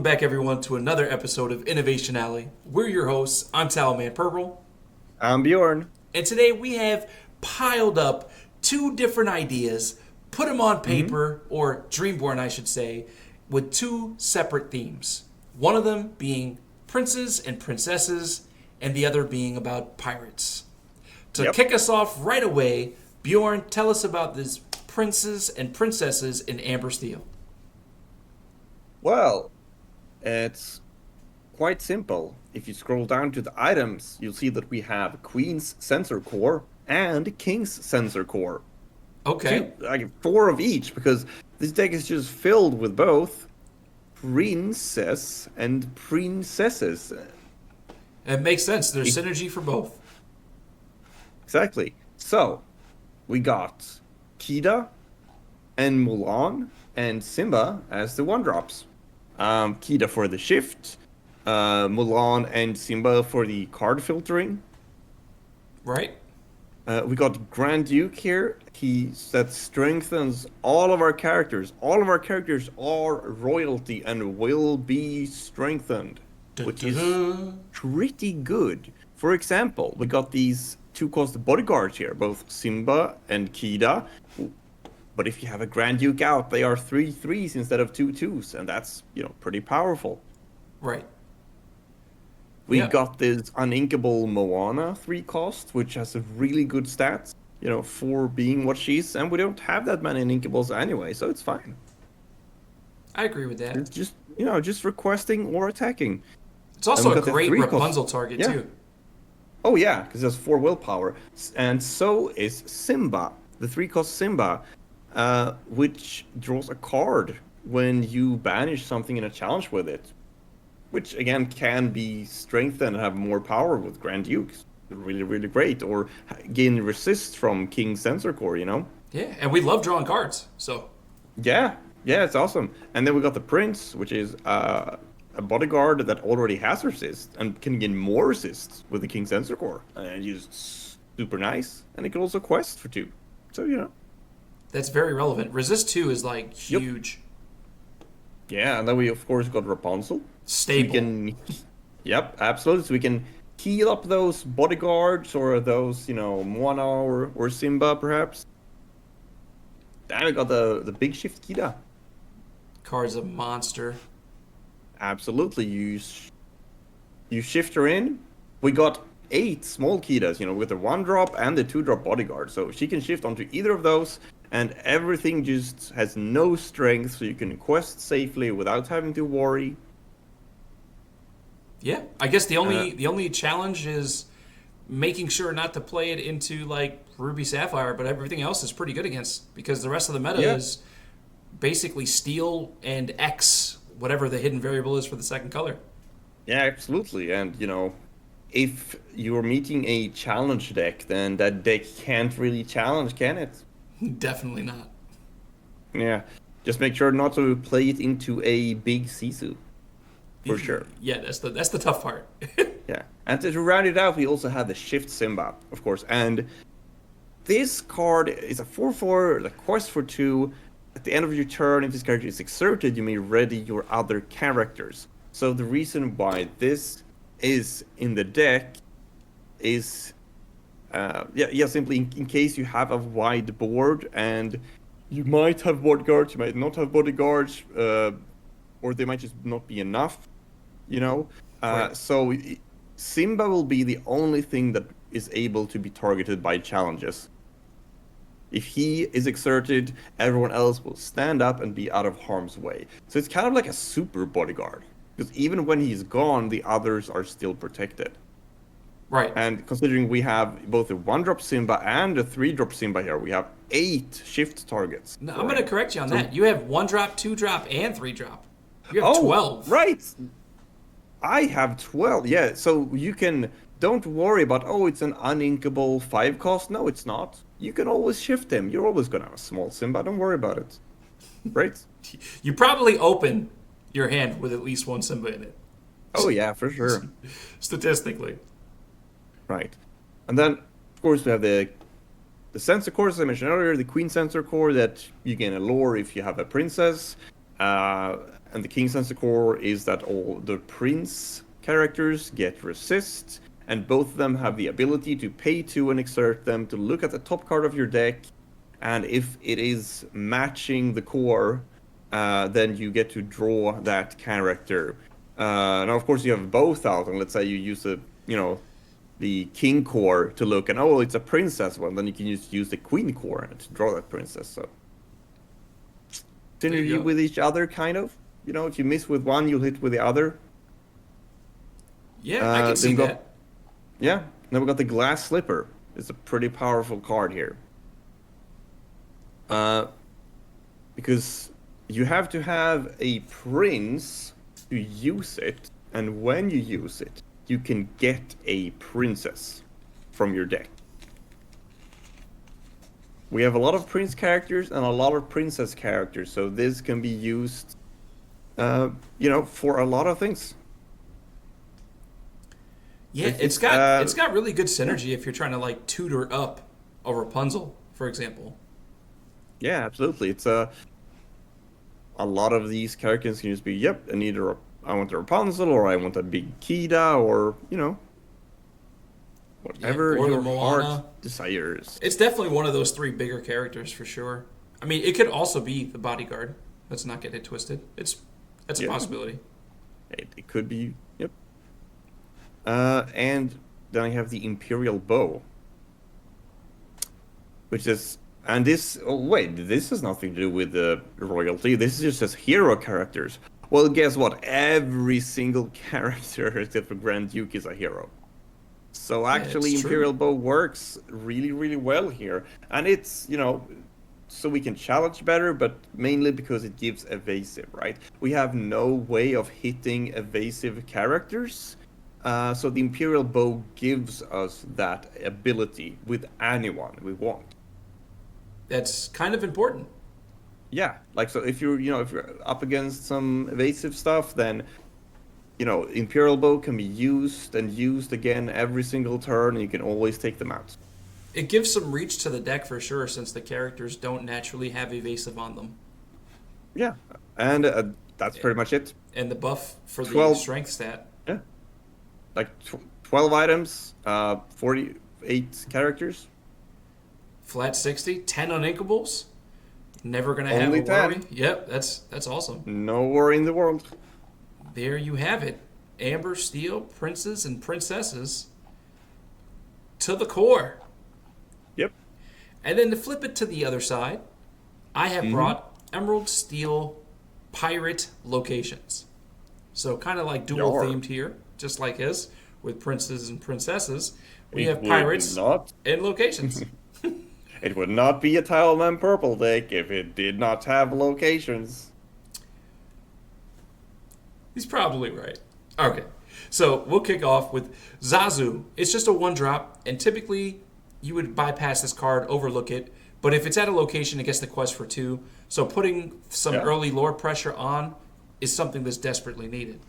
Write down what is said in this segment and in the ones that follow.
Welcome back, everyone, to another episode of Innovation Alley. We're your hosts. I'm TowelManPurple. I'm Bjorn. And today we have piled up two different ideas, put them on paper, or Dreamborn, I should say, with two separate themes. One of them being princes and princesses, and the other being about pirates. To kick us off right away, Bjorn, tell us about these princes and princesses in Amber Steel. Well, it's quite simple. If you scroll down to the items, you'll see that we have Queen's Sensor Core and King's Sensor Core. Okay. Like 4 of each, because this deck is just filled with both princess and princesses. It makes sense. There's synergy for both. Exactly. So, we got Kida and Mulan and Simba as the 1-drops. Kida for the shift, Mulan and Simba for the card filtering. Right. We got Grand Duke here. That strengthens all of our characters. All of our characters are royalty and will be strengthened, which is pretty good. For example, we got these 2-cost bodyguards here, both Simba and Kida. But if you have a Grand Duke out, they are 3/3s instead of 2/2s, and that's, pretty powerful. Right. We got this uninkable Moana 3-cost, which has a really good stats, for being what she is, and we don't have that many uninkables anyway, so it's fine. I agree with that. It's just requesting or attacking. It's also a great Rapunzel target, too. Oh yeah, because it has 4 willpower. And so is Simba, the 3-cost Simba, which draws a card when you banish something in a challenge with it. Which, again, can be strengthened and have more power with Grand Dukes. Really, really great. Or gain resist from King's Sensor Core, Yeah, and we love drawing cards, so... Yeah, it's awesome. And then we got the Prince, which is a bodyguard that already has resist and can gain more resist with the King's Sensor Core. And just super nice. And it can also quest for 2. So, That's very relevant. Resist 2 is, huge. Yeah, and then we, of course, got Rapunzel. Stable. Yep, absolutely. So we can heal up those bodyguards or those, Moana or Simba, perhaps. Then we got the big shift Kida. Card's a monster. Absolutely. You shift her in. We got 8 small Kidas, with the 1-drop and the 2-drop bodyguard. So she can shift onto either of those, and everything just has no strength, so you can quest safely without having to worry. Yeah, I guess the only challenge is making sure not to play it into Ruby Sapphire, but everything else is pretty good against, because the rest of the meta is basically steal and X whatever the hidden variable is for the second color. Yeah, absolutely. And if you're meeting a challenge deck, then that deck can't really challenge, can it? Definitely not. Yeah, just make sure not to play it into a big Sisu. For sure. Yeah, that's the tough part. Yeah, and to round it out, we also have the Shift Simba, of course. And this card is a 4/4, the quest for 2. At the end of your turn, if this character is exerted, you may ready your other characters. So the reason why this is in the deck is, simply in case you have a wide board and you might have bodyguards, you might not have bodyguards, or they might just not be enough, Right. So Simba will be the only thing that is able to be targeted by challenges. If he is exerted, everyone else will stand up and be out of harm's way. So it's kind of like a super bodyguard, because even when he's gone, the others are still protected. Right. And considering we have both a 1-drop Simba and a 3-drop Simba here, we have 8 shift targets. No, I'm going to correct you on that. You have 1-drop, 2-drop, and 3-drop. You have 12. Right. I have 12. Yeah, so you can... Don't worry about, it's an uninkable 5-cost. No, it's not. You can always shift him. You're always going to have a small Simba. Don't worry about it. Right? You probably open your hand with at least one Simba in it. Oh, yeah, for sure. Statistically. Right. And then, of course, we have the sensor core, as I mentioned earlier, the Queen Sensor Core that you gain a lore if you have a princess. and the King's Answer core is that all the Prince characters get resist, and both of them have the ability to pay 2 and exert them to look at the top card of your deck, and if it is matching the core, then you get to draw that character. Now, of course, you have both out, and let's say you use the King core to look, and it's a princess one, then you can just use the Queen core to draw that princess. So synergy with each other, kind of. If you miss with one, you'll hit with the other. Yeah, I can see that. Yeah, then we got the Glass Slipper. It's a pretty powerful card here. Because you have to have a prince to use it, and when you use it, you can get a princess from your deck. We have a lot of prince characters and a lot of princess characters, so this can be used, for a lot of things. Yeah, it's got really good synergy if you're trying to like tutor up a Rapunzel, for example. Yeah, absolutely. It's a lot of these characters can just be, and either I want a Rapunzel, or I want a big Kida, or whatever or your Moana. heart desires. It's definitely one of those 3 bigger characters for sure. I mean, it could also be the bodyguard. Let's not get it twisted. That's a possibility. It could be. Yep. And then I have the Imperial Bow, which is, and this. Oh wait, this has nothing to do with the royalty. This is just as hero characters. Well, guess what? Every single character except for Grand Duke is a hero. So actually, Imperial Bow works really, really well here, and it's so we can challenge better, but mainly because it gives evasive, right? We have no way of hitting evasive characters. So the Imperial Bow gives us that ability with anyone we want. That's kind of important. Yeah, so if you're up against some evasive stuff, then Imperial Bow can be used and used again every single turn, and you can always take them out. It gives some reach to the deck for sure, since the characters don't naturally have evasive on them. Yeah, and that's pretty much it. And the buff for the strength stat. Yeah. 12 items, 48 characters. Flat 60, 10 uninkables. Never gonna have Only a worry. 10. Yep, that's awesome. No worry in the world. There you have it. Amber, Steel, Princes, and Princesses to the core. Yep. And then to flip it to the other side, I have brought Emerald, Steel, Pirate locations. So kind of like dual themed here, just like his, with Princes and Princesses. We have Pirates and locations. It would not be a TowelManPurple deck if it did not have locations. He's probably right. Okay, so we'll kick off with Zazu. It's just a 1-drop, and typically you would bypass this card, overlook it, but if it's at a location, it gets the quest for 2, so putting some early lore pressure on is something that's desperately needed.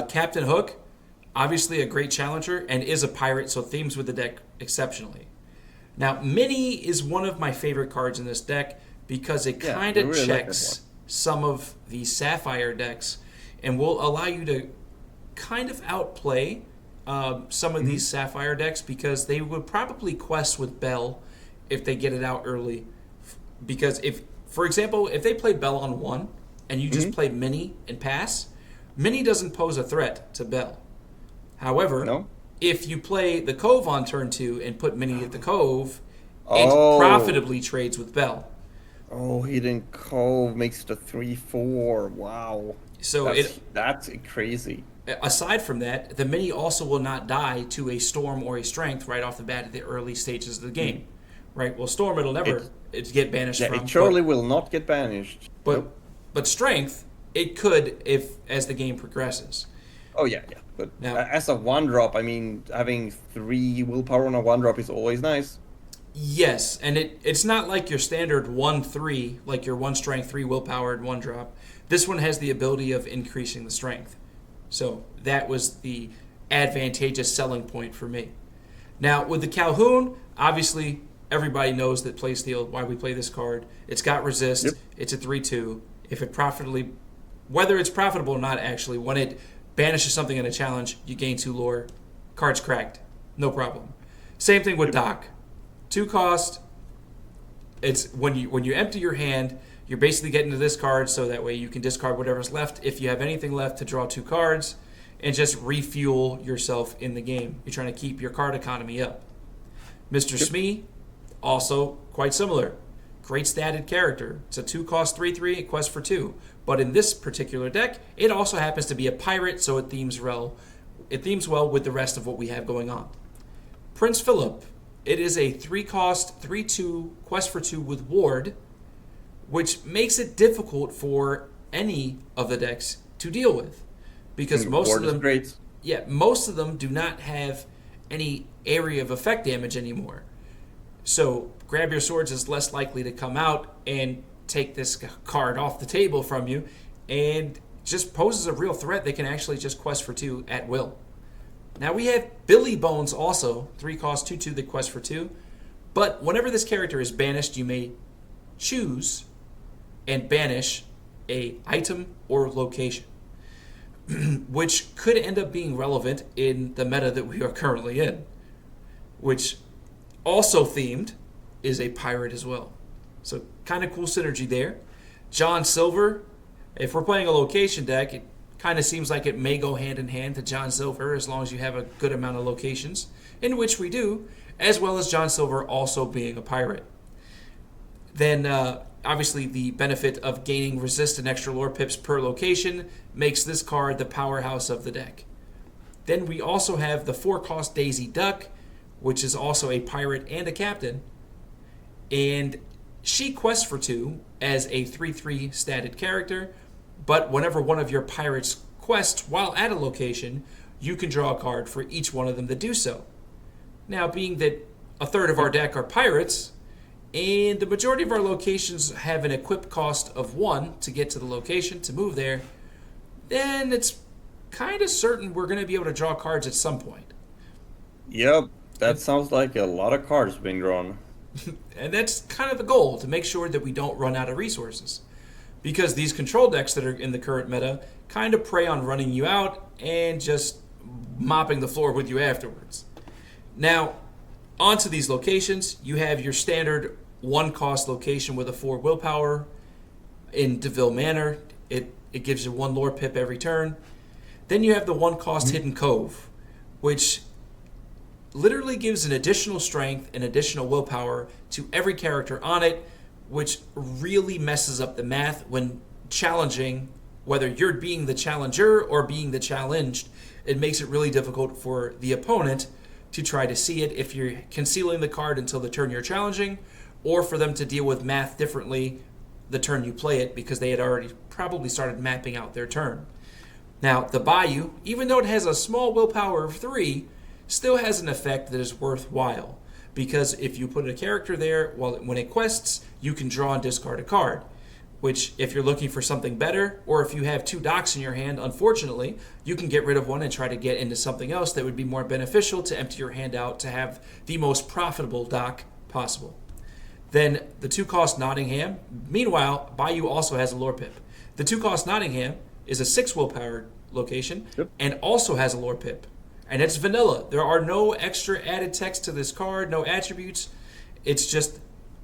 Captain Hook, obviously a great challenger, and is a pirate, so themes with the deck exceptionally. Now, Mini is one of my favorite cards in this deck because it kind of checks some of the Sapphire decks and will allow you to kind of outplay some of these Sapphire decks, because they would probably quest with Bell if they get it out early. Because if, for example, if they played Bell on 1 and you just play Mini and pass, Mini doesn't pose a threat to Bell. However, if you play the Cove on turn 2 and put Mini at the Cove, it profitably trades with Bell. Oh, Hidden Cove makes it a 3/4. Wow. So that's crazy. Aside from that, the Mini also will not die to a Storm or a Strength right off the bat at the early stages of the game. Right? Well, Storm it'll never get banished from. It surely will not get banished. But Strength, it could as the game progresses. Oh, yeah. But now, as a 1-drop, I mean, having 3 willpower on a 1-drop is always nice. Yes, and it's not like your standard 1/3, like your 1 strength, 3 willpower, and 1-drop. This one has the ability of increasing the strength. So that was the advantageous selling point for me. Now, with the Calhoun, obviously, everybody knows that playstyle, why we play this card. It's got resist. It's a 3/2. If it profitably whether it's profitable or not, actually, when it banishes something in a challenge, you gain 2 lore. Cards cracked. No problem. Same thing with Doc. 2 cost. It's when you empty your hand, you're basically getting to this card, so that way you can discard whatever's left if you have anything left to draw 2 cards and just refuel yourself in the game. You're trying to keep your card economy up. Mr. Smee, also quite similar. Great statted character. It's a 2 cost 3/3, a quest for 2. But in this particular deck, it also happens to be a pirate, so it themes well. It themes well with the rest of what we have going on. Prince Philip. It is a 3 cost 3/2 quest for 2 with ward, which makes it difficult for any of the decks to deal with, because most of them, great. Yeah, most of them do not have any area of effect damage anymore. So Grab Your Swords is less likely to come out and take this card off the table from you, and just poses a real threat. They can actually just quest for 2 at will. Now we have Billy Bones also, 3 cost 2/2 the quest for 2. But whenever this character is banished, you may choose and banish a item or location, which could end up being relevant in the meta that we are currently in, which also themed is a pirate as well. So kind of cool synergy there. John Silver, if we're playing a location deck, it kind of seems like it may go hand in hand to John Silver as long as you have a good amount of locations, in which we do, as well as John Silver also being a pirate. Then obviously the benefit of gaining resist and extra lore pips per location makes this card the powerhouse of the deck. Then we also have the 4 cost Daisy Duck, which is also a pirate and a captain. And she quests for 2 as a 3/3 statted character, but whenever one of your pirates quests while at a location, you can draw a card for each one of them to do so. Now, being that a third of our deck are pirates, and the majority of our locations have an equip cost of 1 to get to the location, to move there, then it's kind of certain we're going to be able to draw cards at some point. Yep, that sounds like a lot of cards being drawn. And that's kind of the goal, to make sure that we don't run out of resources. Because these control decks that are in the current meta kind of prey on running you out and just mopping the floor with you afterwards. Now, onto these locations, you have your standard 1 cost location with a 4 willpower in DeVille Manor. It gives you 1 lore pip every turn. Then you have the 1 cost Hidden Cove, which literally gives an additional strength and additional willpower to every character on it, which really messes up the math when challenging, whether you're being the challenger or being the challenged. It makes it really difficult for the opponent to try to see it if you're concealing the card until the turn you're challenging, or for them to deal with math differently the turn you play it, because they had already probably started mapping out their turn. Now, the Bayou, even though it has a small willpower of 3, still has an effect that is worthwhile, because if you put a character there, when it quests, you can draw and discard a card, which if you're looking for something better, or if you have 2 docks in your hand, unfortunately, you can get rid of one and try to get into something else that would be more beneficial to empty your hand out to have the most profitable dock possible. Then the 2 cost Nottingham. Meanwhile, Bayou also has a lore pip. The 2 cost Nottingham is a 6 willpower location, and also has a lore pip. And it's vanilla. There are no extra added text to this card, no attributes. It's just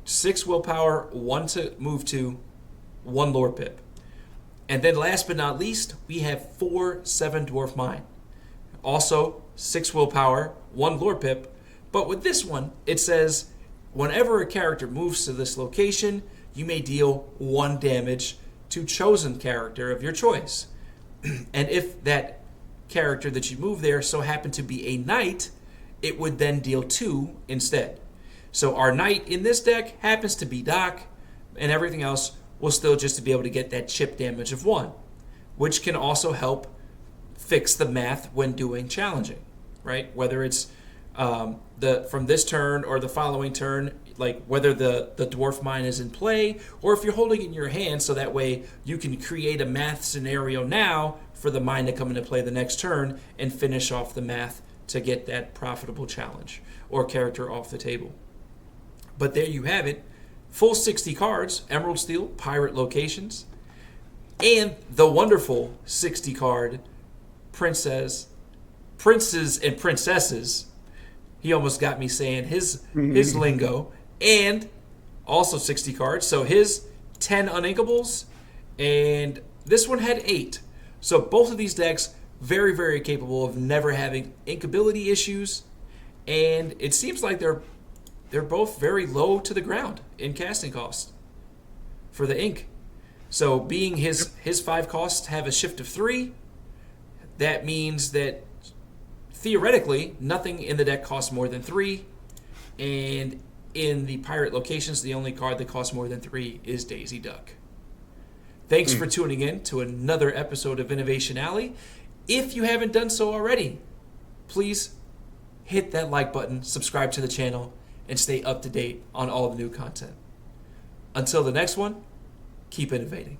6 willpower, 1 to move to, 1 lore pip. And then last but not least, we have 4 7 Dwarf Mine. Also 6 willpower, 1 lore pip. But with this one, it says whenever a character moves to this location, you may deal 1 damage to chosen character of your choice. And if that character that you move there so happened to be a knight, it would then deal 2 instead. So our knight in this deck happens to be Doc, and everything else will still just to be able to get that chip damage of 1, which can also help fix the math when doing challenging, right? Whether it's from this turn or the following turn, like whether the dwarf mine is in play, or if you're holding it in your hand, so that way you can create a math scenario now for the mine to come into play the next turn and finish off the math to get that profitable challenge or character off the table. But there you have it. Full 60 cards, Emerald Steel, pirate locations. and the wonderful 60 card Princes and Princesses. He almost got me saying his lingo. And also 60 cards. So his 10 uninkables, and this one had 8. So both of these decks very, very capable of never having inkability issues, and it seems like they're both very low to the ground in casting cost for the ink. So being his 5 costs have a shift of 3, that means that theoretically nothing in the deck costs more than 3, and in the pirate locations, the only card that costs more than 3 is Daisy Duck. Thanks for tuning in to another episode of Innovation Alley. If you haven't done so already, please hit that like button, subscribe to the channel, and stay up to date on all the new content. Until the next one, keep innovating.